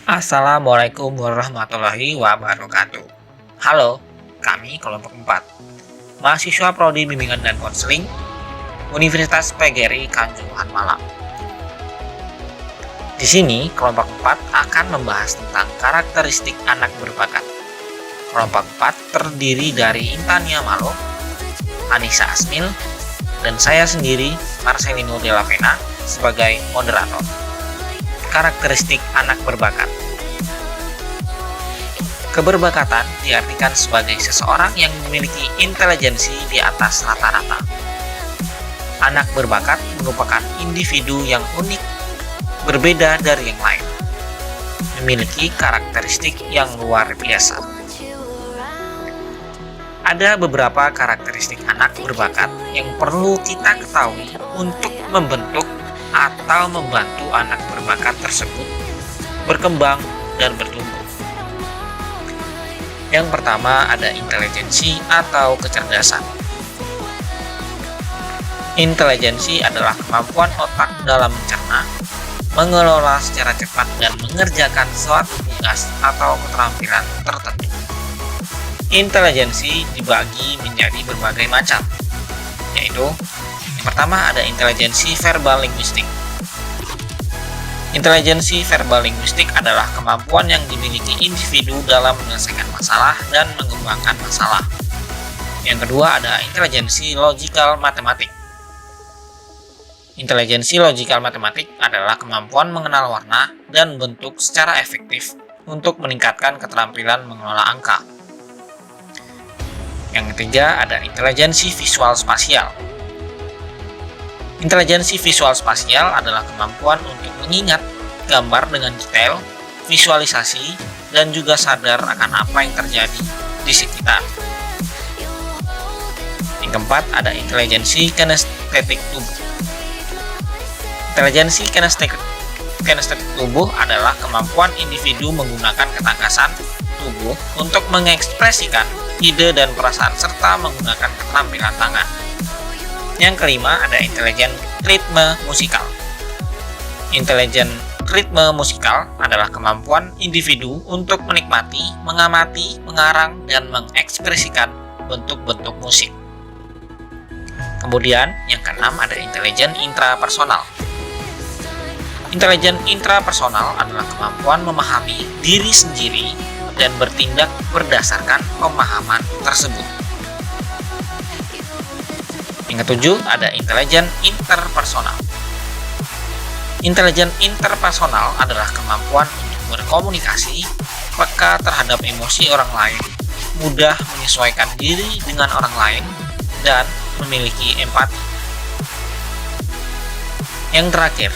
Assalamualaikum warahmatullahi wabarakatuh. Halo, kami kelompok 4, mahasiswa Prodi Bimbingan dan Konseling Universitas PGRI Kanjuruhan Malang. Di sini, kelompok 4 akan membahas tentang karakteristik anak berbakat. Kelompok 4 terdiri dari Intania Malo, Anissa Asmil, dan saya sendiri, Marcelino Della Pena, sebagai moderator. Karakteristik anak berbakat. Keberbakatan diartikan sebagai seseorang yang memiliki intelijensi di atas rata-rata. Anak berbakat merupakan individu yang unik, berbeda dari yang lain, memiliki karakteristik yang luar biasa. Ada beberapa karakteristik anak berbakat yang perlu kita ketahui untuk membentuk atau membantu anak berbakat tersebut berkembang dan bertumbuh. Yang pertama ada intelijensi atau kecerdasan. Intelijensi adalah kemampuan otak dalam mencerna, mengelola secara cepat dan mengerjakan suatu tugas atau keterampilan tertentu. Intelijensi dibagi menjadi berbagai macam, yaitu yang pertama ada intelijensi verbal linguistik. Intelijensi verbal linguistik adalah kemampuan yang dimiliki individu dalam menyelesaikan masalah dan mengembangkan masalah. Yang kedua ada intelijensi logical matematik. Intelijensi logical matematik adalah kemampuan mengenal warna dan bentuk secara efektif untuk meningkatkan keterampilan mengelola angka. Yang ketiga ada intelijensi visual spasial. Intelijensi visual spasial adalah kemampuan untuk mengingat gambar dengan detail, visualisasi, dan juga sadar akan apa yang terjadi di sekitar. Yang keempat, ada intelijensi kinestetik tubuh. Intelijensi kinestetik tubuh adalah kemampuan individu menggunakan ketangkasan tubuh untuk mengekspresikan ide dan perasaan serta menggunakan keterampilan tangan. Yang kelima ada intelijen ritme musikal. Intelijen ritme musikal adalah kemampuan individu untuk menikmati, mengamati, mengarang, dan mengekspresikan bentuk-bentuk musik. Kemudian yang keenam ada intelijen intrapersonal. Intelijen intrapersonal adalah kemampuan memahami diri sendiri dan bertindak berdasarkan pemahaman tersebut. Yang ketujuh ada intelijen interpersonal. Intelijen interpersonal adalah kemampuan untuk berkomunikasi, peka terhadap emosi orang lain, mudah menyesuaikan diri dengan orang lain, dan memiliki empati. Yang terakhir,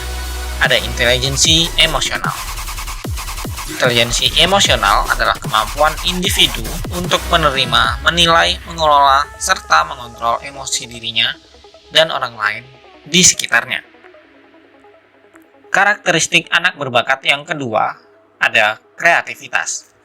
ada intelijensi emosional. Intelijensi emosional adalah kemampuan individu untuk menerima, menilai, mengelola, serta mengontrol emosi dirinya dan orang lain di sekitarnya. Karakteristik anak berbakat yang kedua ada kreativitas.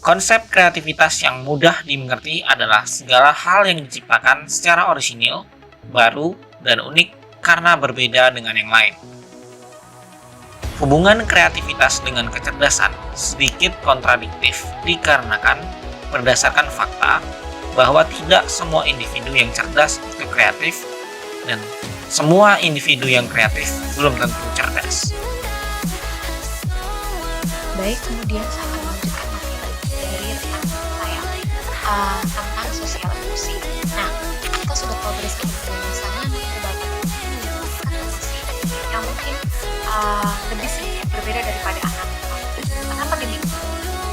Konsep kreativitas yang mudah dimengerti adalah segala hal yang diciptakan secara orisinil, baru, dan unik karena berbeda dengan yang lain. Hubungan kreativitas dengan kecerdasan sedikit kontradiktif dikarenakan berdasarkan fakta bahwa tidak semua individu yang cerdas itu kreatif dan semua individu yang kreatif belum tentu cerdas. Baik, kemudian saya akan melanjutkan materi dari rekan saya tentang sosial emosi. Nah, kita sudah tahu bersama bahwasanya anak berbakat emosi yang mungkin lebih sedikit berbeda daripada anak berbakat. Kenapa demikian?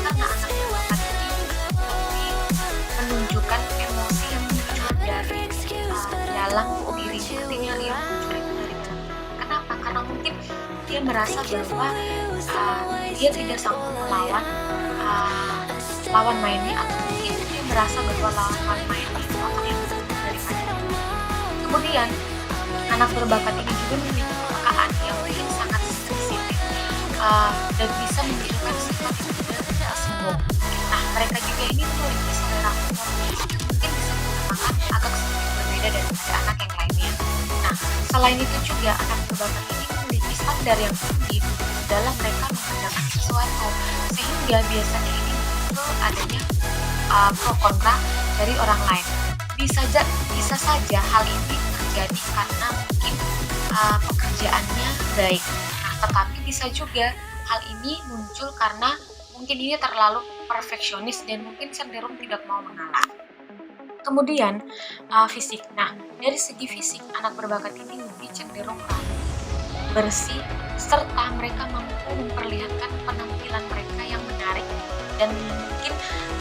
Karena anak berbakat ini menunjukkan emosi yang muncul dari dalam diri, artinya yang muncul itu dari dalam. Kenapa? Karena mungkin dia merasa bahwa dia tidak sanggup melawan lawan mainnya, atau mungkin dia merasa bahwa lawan mainnya itu akan lebih buruk daripada dia. Kemudian anak berbakat ini juga memiliki kepekaan yang mungkin sangat sensitif dan bisa menunjukkan sifat yang tidak sombong. Nah, mereka juga ini memiliki selera humor yang mungkin bisa dikatakan agak sedikit berbeda daripada anak yang lainnya. Nah, selain itu juga anak berbakat ini memiliki standar yang tinggi dalam mereka mengerjakan sesuatu, sehingga biasanya ini muncul adanya pro kontra dari orang lain. Bisa saja hal ini terjadi karena mungkin pekerjaannya baik. Nah, tetapi bisa juga hal ini muncul karena mungkin ini terlalu perfeksionis dan mungkin cenderung tidak mau mengalah. Kemudian fisik. Nah, dari segi fisik, anak berbakat ini lebih cenderung rapi, bersih, serta mereka mampu memperlihatkan penampilan mereka yang menarik dan mungkin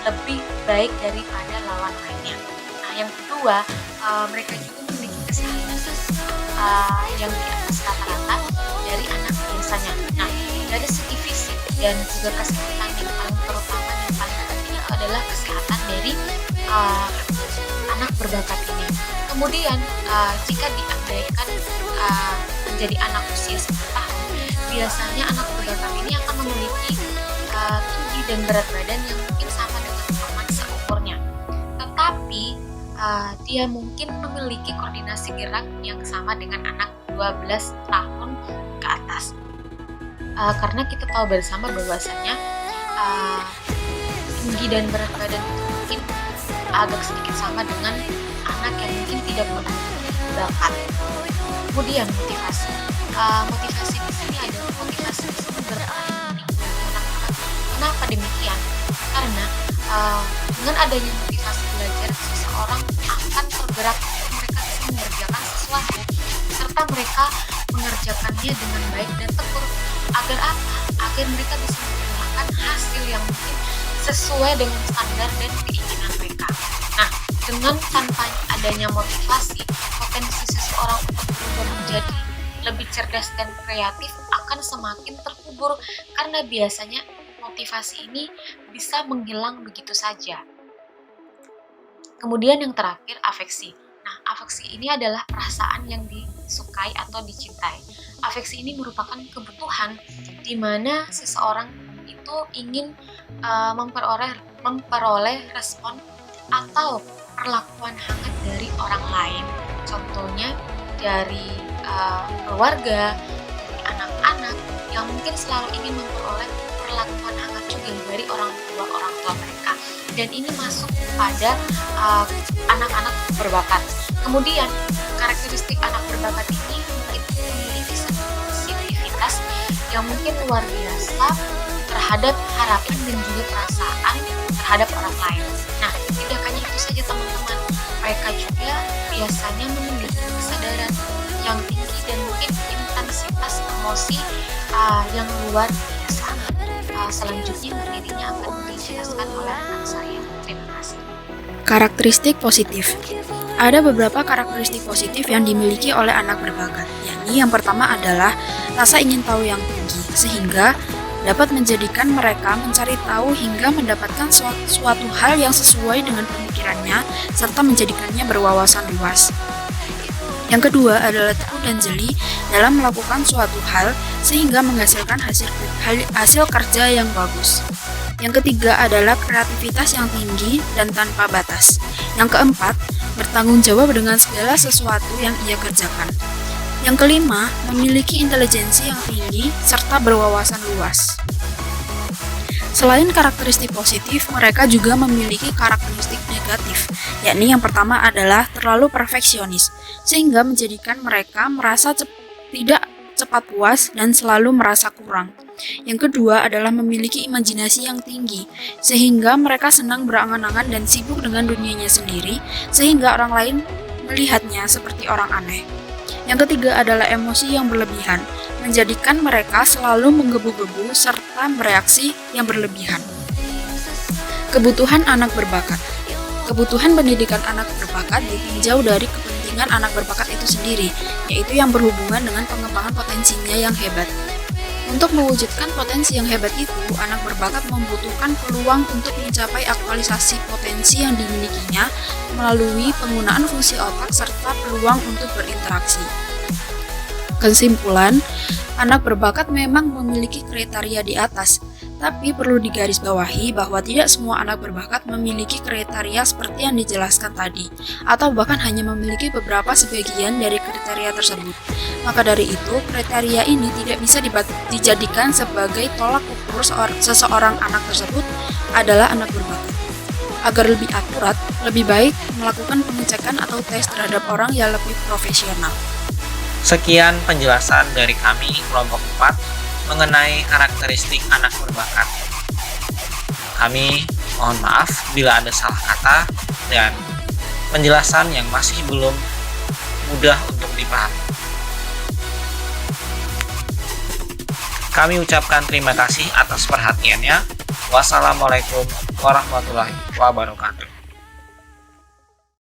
lebih baik daripada lawan lainnya. Nah, yang kedua, mereka juga memiliki kesehatan yang di atas rata-rata dari anak biasanya. Nah, dari segi fisik dan juga kesehatan yang paling terutama dan paling penting itu adalah kesehatan dari anak berbakat ini. Kemudian jika diandaikan menjadi anak usia 10 tahun, biasanya anak berbakat ini akan memiliki tinggi dan berat badan yang mungkin sama dengan teman seumurnya. Tetapi dia mungkin memiliki koordinasi gerak yang sama dengan anak 12 tahun ke atas. Karena kita tahu bersama bahwasanya tinggi dan berat badan itu mungkin agak sedikit sama dengan anak yang mungkin tidak memiliki bakat. Kemudian motivasi. Motivasi di sini adalah motivasi tersebut berperan penting bagi anak-anak. Kenapa demikian? Karena dengan adanya motivasi belajar, seseorang akan tergerak untuk mereka bisa mengerjakan sesuatu, serta mereka mengerjakannya dengan baik dan tekun. Agar apa? Agar mereka bisa menggunakan hasil yang mungkin sesuai dengan standar dan keinginan mereka. Nah, dengan tanpa adanya motivasi, potensi seseorang untuk berubah menjadi lebih cerdas dan kreatif akan semakin terkubur karena biasanya motivasi ini bisa menghilang begitu saja. Kemudian yang terakhir, afeksi. Nah, afeksi ini adalah perasaan yang disukai atau dicintai. Afeksi ini merupakan kebutuhan di mana seseorang itu ingin memperoleh respon atau perlakuan hangat dari orang lain. Contohnya dari keluarga, dari anak-anak yang mungkin selalu ingin memperoleh perlakuan hangat juga dari orang tua mereka. Dan ini masuk pada anak-anak berbakat. Kemudian karakteristik anak berbakat ini mungkin memiliki sensitivitas yang mungkin luar biasa terhadap harapan dan juga perasaan terhadap orang lain. Nah, tidak hanya itu saja teman-teman, mereka juga biasanya memiliki kesadaran yang tinggi dan mungkin intensitas emosi yang luar biasa. Selanjutnya materinya akan dijelaskan oleh anak saya. Terima kasih. Karakteristik positif. Ada beberapa karakteristik positif yang dimiliki oleh anak berbakat, yakni yang pertama adalah rasa ingin tahu yang tinggi, sehingga dapat menjadikan mereka mencari tahu hingga mendapatkan suatu hal yang sesuai dengan pemikirannya, serta menjadikannya berwawasan luas. Yang kedua adalah tekun dan jeli dalam melakukan suatu hal, sehingga menghasilkan hasil kerja yang bagus. Yang ketiga adalah kreativitas yang tinggi dan tanpa batas. Yang keempat, bertanggung jawab dengan segala sesuatu yang ia kerjakan. Yang kelima, memiliki intelijensi yang tinggi serta berwawasan luas. Selain karakteristik positif, mereka juga memiliki karakteristik negatif, yakni yang pertama adalah terlalu perfeksionis, sehingga menjadikan mereka merasa tidak cepat puas dan selalu merasa kurang. Yang kedua adalah memiliki imajinasi yang tinggi, sehingga mereka senang berangan-angan dan sibuk dengan dunianya sendiri, sehingga orang lain melihatnya seperti orang aneh. Yang ketiga adalah emosi yang berlebihan, menjadikan mereka selalu menggebu-gebu serta bereaksi yang berlebihan. Kebutuhan anak berbakat. Kebutuhan pendidikan anak berbakat ditinjau dari kepentingan anak berbakat itu sendiri, yaitu yang berhubungan dengan pengembangan potensinya yang hebat. Untuk mewujudkan potensi yang hebat itu, anak berbakat membutuhkan peluang untuk mencapai aktualisasi potensi yang dimilikinya melalui penggunaan fungsi otak serta peluang untuk berinteraksi. Kesimpulan, anak berbakat memang memiliki kriteria di atas, Tapi perlu digarisbawahi bahwa tidak semua anak berbakat memiliki kriteria seperti yang dijelaskan tadi, atau bahkan hanya memiliki beberapa sebagian dari kriteria tersebut. Maka dari itu, kriteria ini tidak bisa dijadikan sebagai tolak ukur seseorang anak tersebut adalah anak berbakat. Agar lebih akurat, lebih baik melakukan pengecekan atau tes terhadap orang yang lebih profesional. Sekian penjelasan dari kami kelompok 4 mengenai karakteristik anak berbakat. Kami mohon maaf bila ada salah kata dan penjelasan yang masih belum mudah untuk dipahami. Kami ucapkan terima kasih atas perhatiannya. Wassalamualaikum warahmatullahi wabarakatuh.